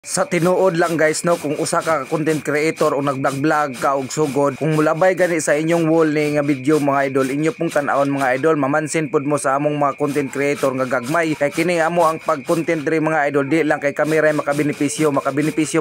Sa tinuod lang guys no, kung usa ka content creator o nag-vlog ka og sugod, kung mulabay gani sa inyong wall ni nga video mga idol, inyo pong tan-awon mga idol, mamansin pud mo sa among mga content creator nga gagmay kay kini amo ang pag-content diri mga idol, di lang kay kami ray makabenepisyo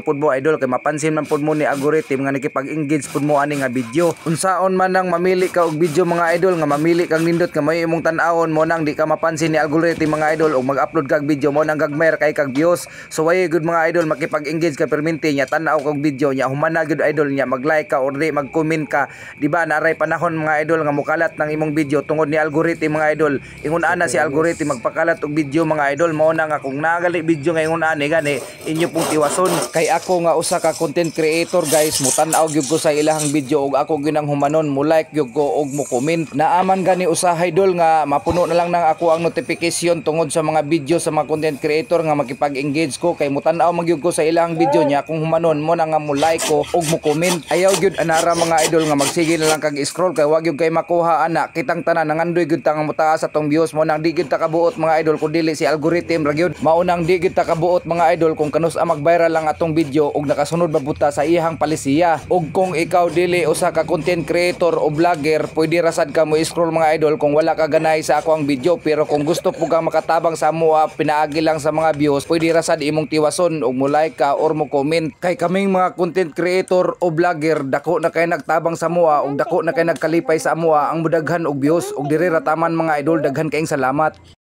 pud mo idol, kay mapansin man pud mo ni algorithm nga nakipag-engage pud mo ani nga video. Unsaon man nang mamili ka og video mga idol, nga mamili kang nindot nga may imong tan-awon mo nang di ka mapansin ni algorithm mga idol, og mag-upload kag video mo nang gagmay kay kag views. So way good mga idol, makipag-engage ka perminti nya tan-aw kog video nya, humana gud idol nya, mag-like ka or di mag-comment ka, di ba? Naray panahon mga idol nga mukalat ng imong video tungod ni algorithm mga idol. Ingon ana si algorithm magpakalat og video mga idol, mao na nga kung nagali video nga ingon ani gani inyo pong tiwason. Kay ako nga usa ka content creator guys, mutan-aw gyud ko sa ilahang video og ako ginang humanon mo like gyud ko og mo comment. Naaman gani usa idol nga mapuno na lang nang ako ang notification tungod sa mga video sa mga content creator nga makipag-engage ko, kay mutan-aw magyud ko sa ilang video niya kung humanon mo na nga mo like ko og mo comment. Ayaw gyud anara mga idol nga magsige na lang kag scroll kay wag gyud kay makuha ana kitang tanan nangandoy gyud ta nga mutaas atong views mo nang di gyud ta kabuot mga idol kun dili si algorithm ra gyud. Mao nang di gyud ta kabuot mga idol kung kanus mag-viral lang atong video og nakasunod ba buta sa iyang palisiya. Og kung ikaw dili usa ka content creator o vlogger, pwede rasad ka mo scroll mga idol kung wala ka ganay sa ako ang video, pero kung gusto po kang makatabang sa mua pinaagi lang sa mga views, pwede rasad imong tiwason og mo like ka or mo comment. Kay kaming mga content creator o vlogger, dako na kay nagtabang sa mua ug dako na kay nagkalipay sa mua ang mudaghan og views, og diri rataman mga idol, daghan kaayong salamat.